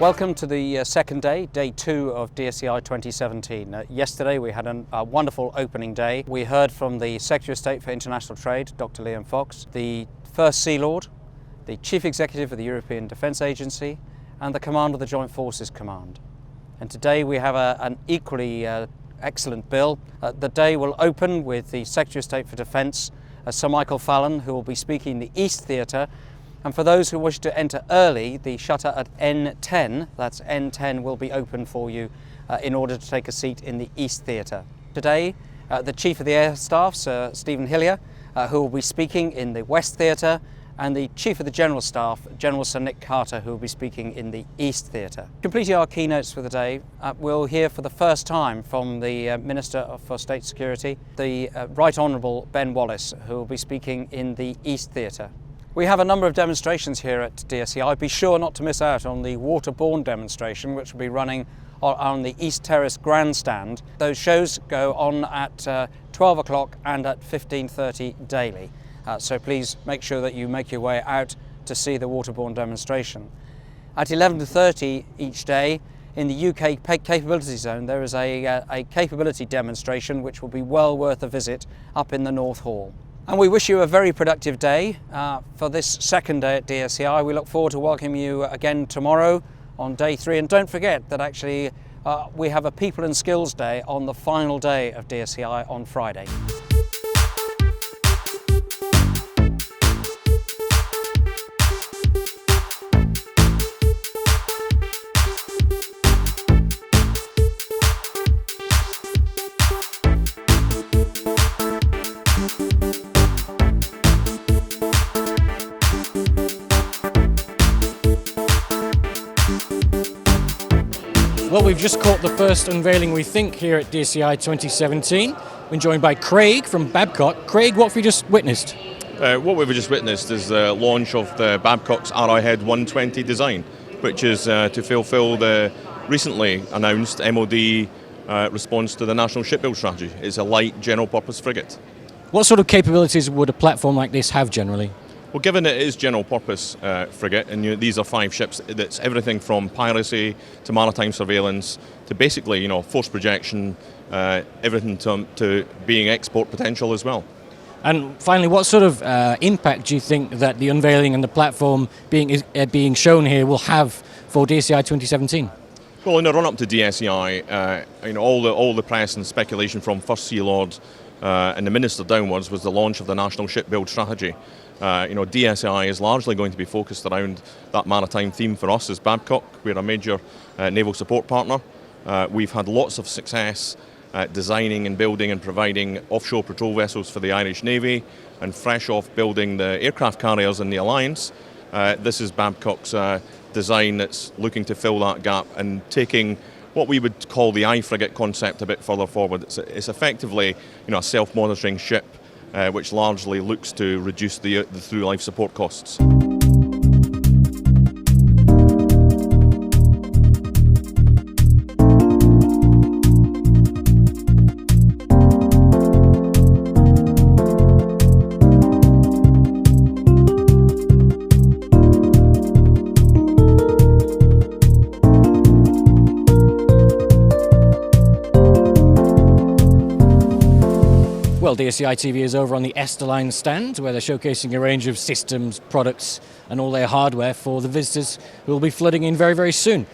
Welcome to the second day, day 2 of DSEI 2017. Yesterday we had a wonderful opening day. We heard from the Secretary of State for International Trade, Dr. Liam Fox, the First Sea Lord, the Chief Executive of the European Defence Agency, and the Commander of the Joint Forces Command. And today we have an equally excellent bill. The day will open with the Secretary of State for Defence, Sir Michael Fallon, who will be speaking in the East Theatre. And for those who wish to enter early, the shutter at N10, that's N10, will be open for you in order to take a seat in the East Theatre. Today, the Chief of the Air Staff, Sir Stephen Hillier, who will be speaking in the West Theatre, and the Chief of the General Staff, General Sir Nick Carter, who will be speaking in the East Theatre. Completing our keynotes for the day, we'll hear for the first time from the Minister for State Security, the Right Honourable Ben Wallace, who will be speaking in the East Theatre. We have a number of demonstrations here at DSEI. Be sure not to miss out on the waterborne demonstration, which will be running on the East Terrace Grandstand. Those shows go on at 12 o'clock and at 15:30 daily. So please make sure that you make your way out to see the waterborne demonstration. At 11:30 each day, in the UK Capability Zone, there is a capability demonstration which will be well worth a visit up in the North Hall. And we wish you a very productive day for this second day at DSEI. We look forward to welcoming you again tomorrow on day 3. And don't forget that actually we have a People and Skills Day on the final day of DSEI on Friday. Well, we've just caught the first unveiling, we think, here at DSEI 2017. We're joined by Craig from Babcock. Craig, what have we just witnessed? What we've just witnessed is the launch of the Babcock's Arrowhead 120 design, which is to fulfil the recently announced MOD response to the National Shipbuilding Strategy. It's a light general-purpose frigate. What sort of capabilities would a platform like this have generally? Well, given it is general-purpose frigate, and these are 5 ships, that's everything from piracy to maritime surveillance to basically, force projection, everything to being export potential as well. And finally, what sort of impact do you think that the unveiling and the platform being shown here will have for DSEI 2017? Well, in the run-up to DSEI, all the press and speculation from First Sea Lord and the Minister downwards was the launch of the National Shipbuilding Strategy. DSEI is largely going to be focused around that maritime theme for us as Babcock. We're a major naval support partner. We've had lots of success designing and building and providing offshore patrol vessels for the Irish Navy, and fresh off building the aircraft carriers in the Alliance. This is Babcock's design that's looking to fill that gap and taking what we would call the I-frigate concept a bit further forward. It's effectively a self-monitoring ship which largely looks to reduce the through-life support costs. Well, DSEI TV is over on the Esterline stand, where they're showcasing a range of systems, products and all their hardware for the visitors who will be flooding in very, very soon.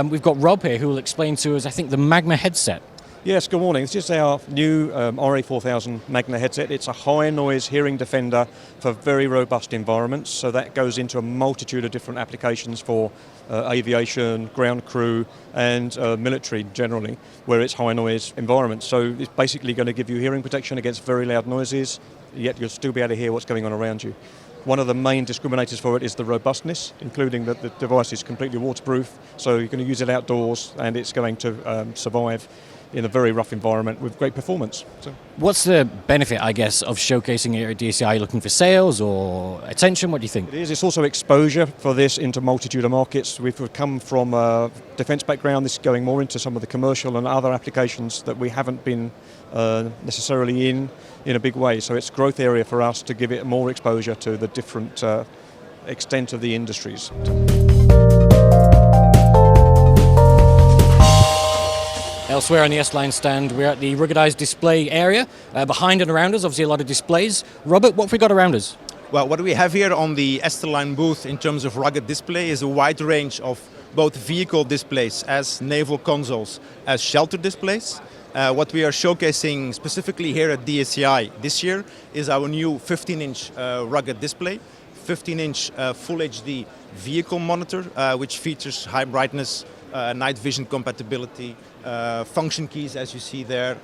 We've got Rob here who will explain to us, I think, the Magma headset. Yes, good morning. This is our new RA4000 Magna headset. It's a high noise hearing defender for very robust environments. So that goes into a multitude of different applications for aviation, ground crew and military generally, where it's high noise environments. So it's basically going to give you hearing protection against very loud noises, yet you'll still be able to hear what's going on around you. One of the main discriminators for it is the robustness, including that the device is completely waterproof, so you're going to use it outdoors and it's going to survive in a very rough environment with great performance. So. What's the benefit, I guess, of showcasing it at DSEI? Are you looking for sales or attention? What do you think? It is. It's also exposure for this into multitude of markets. We've come from a defence background. This is going more into some of the commercial and other applications that we haven't been necessarily in a big way. So it's a growth area for us to give it more exposure to the different extent of the industries. Elsewhere on the Esterline stand, we're at the ruggedized display area. Behind and around us, obviously a lot of displays. Robbert, what have we got around us? Well, what we have here on the Esterline booth in terms of rugged display is a wide range of both vehicle displays as naval consoles as shelter displays. What we are showcasing specifically here at DSEI this year is our new 15-inch rugged display, 15-inch Full HD vehicle monitor, which features high brightness, night vision compatibility, function keys as you see there,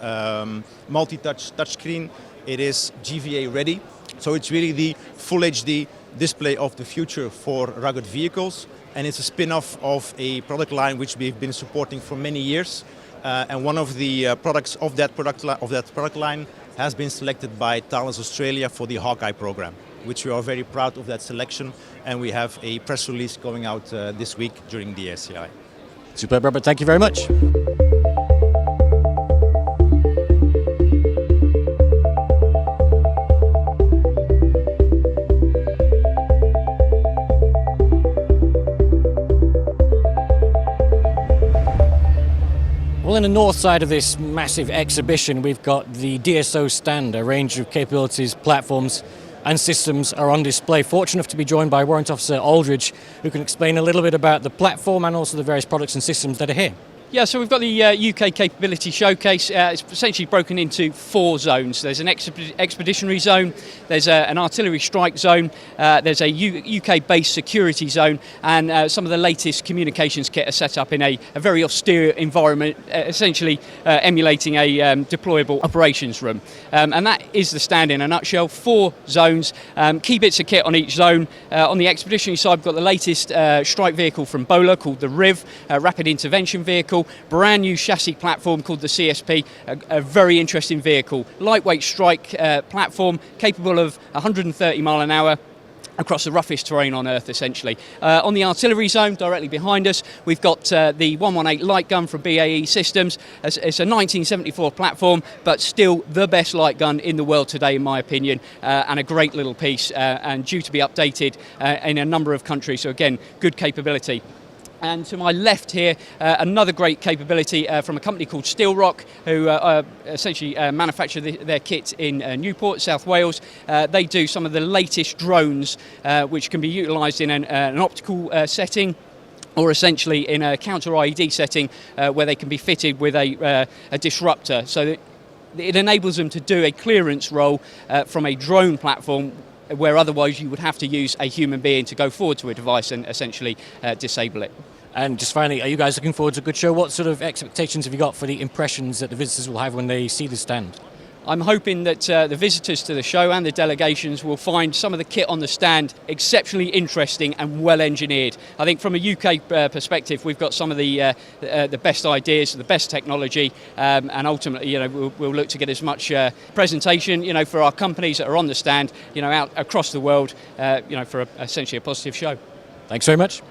multi-touch touchscreen. It is GVA ready, so it's really the Full HD display of the future for rugged vehicles, and it's a spin-off of a product line which we've been supporting for many years. And one of the products of that product line has been selected by Thales Australia for the Hawkeye program, which we are very proud of that selection, and we have a press release going out this week during the DSEI. Superb, Robbert. Thank you very much. Well, in the north side of this massive exhibition, we've got the DSO stand. A range of capabilities, platforms and systems are on display. Fortunate enough to be joined by Warrant Officer Aldridge, who can explain a little bit about the platform and also the various products and systems that are here. Yeah, so we've got the UK Capability Showcase. It's essentially broken into 4 zones. There's an expeditionary zone, there's an artillery strike zone, there's a UK-based security zone, and some of the latest communications kit are set up in a very austere environment, essentially emulating a deployable operations room. And that is the stand in a nutshell. 4 zones, key bits of kit on each zone. On the expeditionary side, we've got the latest strike vehicle from BOLA called the RIV, Rapid Intervention Vehicle. Brand new chassis platform called the CSP, a very interesting vehicle. Lightweight strike platform capable of 130 mile an hour across the roughest terrain on Earth, essentially. On the artillery zone, directly behind us, we've got the 118 light gun from BAE Systems. It's a 1974 platform, but still the best light gun in the world today, in my opinion, and a great little piece, and due to be updated in a number of countries. So again, good capability. And to my left here, another great capability from a company called Steel Rock, who essentially manufacture their kit in Newport, South Wales. They do some of the latest drones, which can be utilised in an optical setting, or essentially in a counter-IED setting, where they can be fitted with a disruptor. So it enables them to do a clearance role from a drone platform, where otherwise you would have to use a human being to go forward to a device and essentially disable it. And just finally, are you guys looking forward to a good show? What sort of expectations have you got for the impressions that the visitors will have when they see the stand? I'm hoping that the visitors to the show and the delegations will find some of the kit on the stand exceptionally interesting and well engineered. I think from a UK perspective, we've got some of the best ideas, the best technology, and ultimately, we'll look to get as much presentation, for our companies that are on the stand, out across the world, for essentially a positive show. Thanks very much.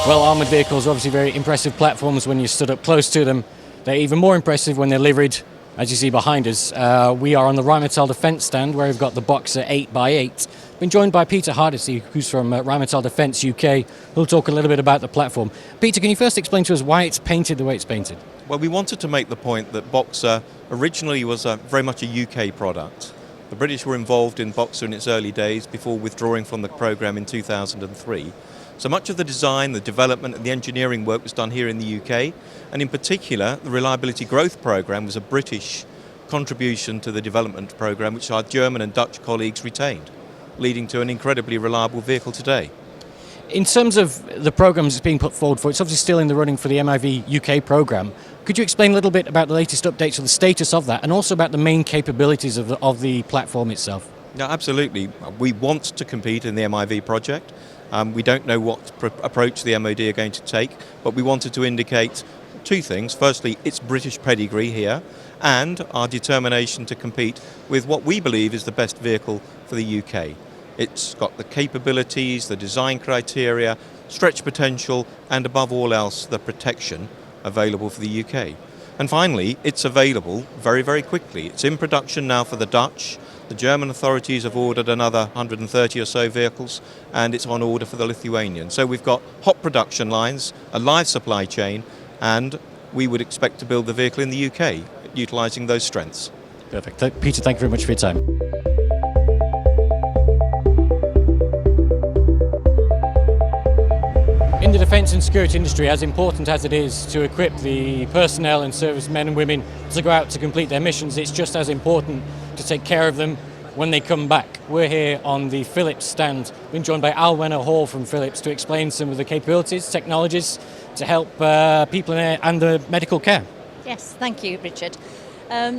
Well, armoured vehicles are obviously very impressive platforms when you stood up close to them. They're even more impressive when they're livered, as you see behind us. We are on the Rheinmetall Defence stand, where we've got the Boxer 8x8. Been joined by Peter Hardisty, who's from Rheinmetall Defence UK, who'll talk a little bit about the platform. Peter, can you first explain to us why it's painted the way it's painted? Well, we wanted to make the point that Boxer originally was very much a UK product. The British were involved in Boxer in its early days before withdrawing from the programme in 2003. So much of the design, the development and the engineering work was done here in the UK, and in particular the Reliability Growth Programme was a British contribution to the development programme which our German and Dutch colleagues retained, leading to an incredibly reliable vehicle today. In terms of the programmes it's being put forward for, it's obviously still in the running for the MIV UK programme. Could you explain a little bit about the latest updates or the status of that, and also about the main capabilities of the platform itself? Yeah, absolutely. We want to compete in the MIV project. We don't know what approach the MOD are going to take, but we wanted to indicate 2 things. Firstly, its British pedigree here, and our determination to compete with what we believe is the best vehicle for the UK. It's got the capabilities, the design criteria, stretch potential, and above all else, the protection available for the UK. And finally, it's available very, very quickly. It's in production now for the Dutch. The German authorities have ordered another 130 or so vehicles, and it's on order for the Lithuanian. So we've got hot production lines, a live supply chain, and we would expect to build the vehicle in the UK, utilising those strengths. Perfect. Peter, thank you very much for your time. In the defence and security industry, as important as it is to equip the personnel and servicemen and women to go out to complete their missions, it's just as important to take care of them when they come back. We're here on the Philips stand, being joined by Alwena Hall from Philips to explain some of the capabilities, technologies to help people and the medical care. Yes, thank you, Richard.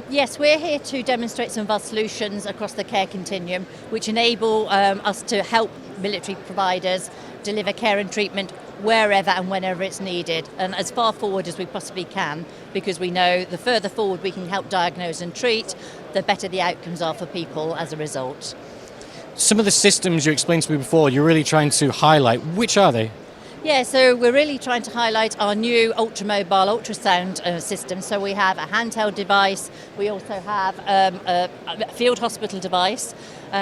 Yes, we're here to demonstrate some of our solutions across the care continuum, which enable us to help military providers deliver care and treatment wherever and whenever it's needed, and as far forward as we possibly can, because we know the further forward we can help diagnose and treat, the better the outcomes are for people as a result. Some of the systems you explained to me before, you're really trying to highlight. Which are they? Yeah, so we're really trying to highlight our new ultramobile ultrasound system. So we have a handheld device, we also have a field hospital device,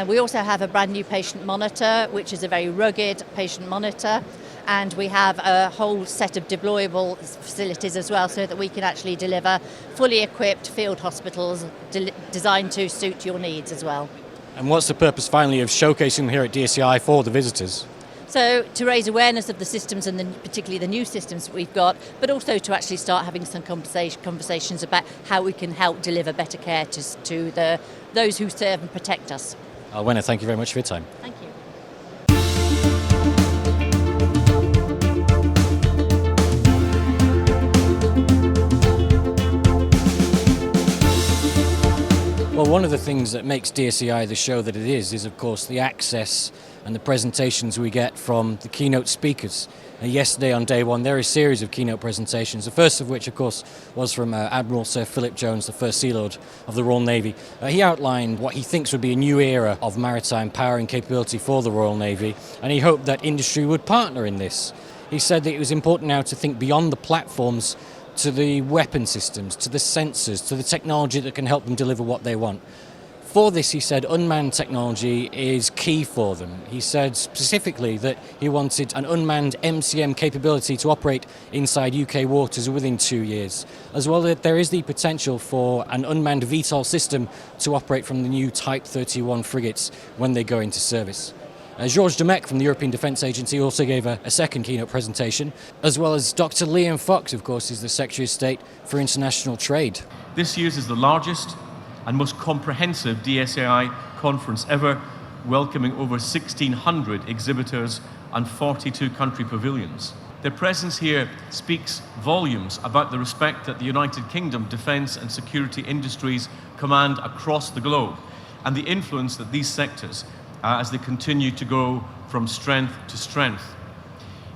we also have a brand new patient monitor, which is a very rugged patient monitor, and we have a whole set of deployable facilities as well, so that we can actually deliver fully equipped field hospitals designed to suit your needs as well. And what's the purpose finally of showcasing them here at DSEI for the visitors? So to raise awareness of the systems and particularly the new systems that we've got, but also to actually start having some conversations about how we can help deliver better care to those who serve and protect us. Alwena, thank you very much for your time. Thank you. Well, one of the things that makes DSEI the show that it is of course the access and the presentations we get from the keynote speakers. Yesterday on day one, there are a series of keynote presentations, the first of which, of course, was from Admiral Sir Philip Jones, the First Sea Lord of the Royal Navy. He outlined what he thinks would be a new era of maritime power and capability for the Royal Navy, and he hoped that industry would partner in this. He said that it was important now to think beyond the platforms to the weapon systems, to the sensors, to the technology that can help them deliver what they want. For this, he said, unmanned technology is key for them. He said specifically that he wanted an unmanned MCM capability to operate inside UK waters within 2 years, as well as there is the potential for an unmanned VTOL system to operate from the new Type 31 frigates when they go into service. Georges Demecq from the European Defence Agency also gave a second keynote presentation, as well as Dr. Liam Fox, of course, is the Secretary of State for International Trade. This year's is the largest and most comprehensive DSEI conference ever, welcoming over 1,600 exhibitors and 42 country pavilions. Their presence here speaks volumes about the respect that the United Kingdom defence and security industries command across the globe, and the influence that these sectors, as they continue to go from strength to strength.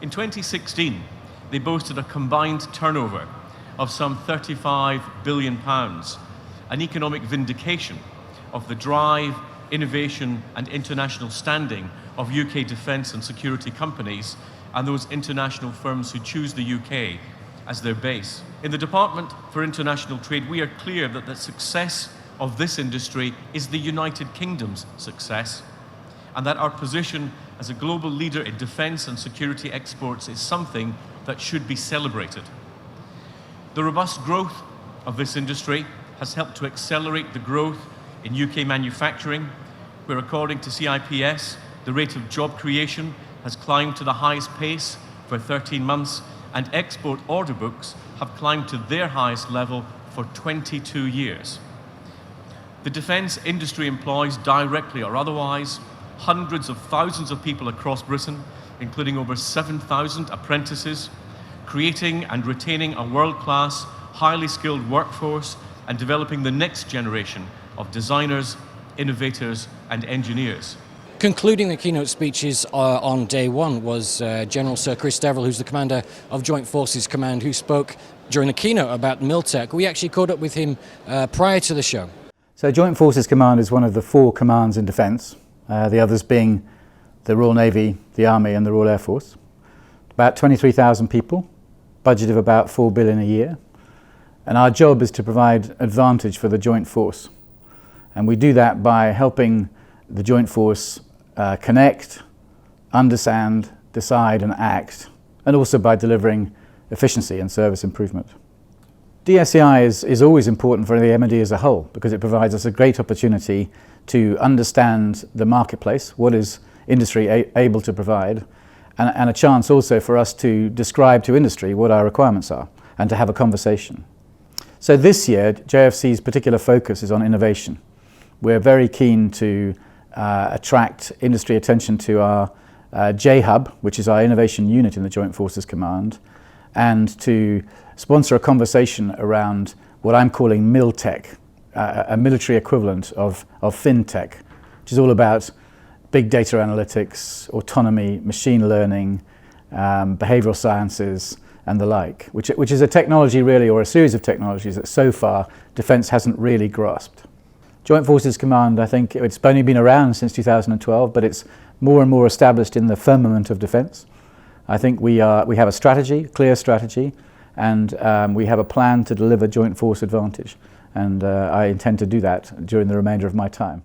In 2016, they boasted a combined turnover of some £35 billion, an economic vindication of the drive, innovation and international standing of UK defence and security companies and those international firms who choose the UK as their base. In the Department for International Trade, we are clear that the success of this industry is the United Kingdom's success, and that our position as a global leader in defence and security exports is something that should be celebrated. The robust growth of this industry has helped to accelerate the growth in UK manufacturing, where according to CIPS, the rate of job creation has climbed to the highest pace for 13 months, and export order books have climbed to their highest level for 22 years. The defence industry employs, directly or otherwise, hundreds of thousands of people across Britain, including over 7,000 apprentices, creating and retaining a world-class, highly skilled workforce and developing the next generation of designers, innovators and engineers. Concluding the keynote speeches on day one was General Sir Chris Deverill, who's the commander of Joint Forces Command, who spoke during the keynote about Miltech. We actually caught up with him prior to the show. So Joint Forces Command is one of the 4 commands in defence, the others being the Royal Navy, the Army and the Royal Air Force. About 23,000 people, budget of about $4 billion a year. And our job is to provide advantage for the joint force. And we do that by helping the Joint Force connect, understand, decide and act, and also by delivering efficiency and service improvement. DSEI is always important for the M&D as a whole because it provides us a great opportunity to understand the marketplace, what is industry able to provide, and a chance also for us to describe to industry what our requirements are and to have a conversation. So this year, JFC's particular focus is on innovation. We're very keen to attract industry attention to our J-Hub, which is our innovation unit in the Joint Forces Command, and to sponsor a conversation around what I'm calling MilTech, a military equivalent of FinTech, which is all about big data analytics, autonomy, machine learning, behavioral sciences, and the like, which is a technology really, or a series of technologies that so far Defence hasn't really grasped. Joint Forces Command, I think it's only been around since 2012, but it's more and more established in the firmament of defence. I think we have a strategy, clear strategy, and we have a plan to deliver joint force advantage. And I intend to do that during the remainder of my time.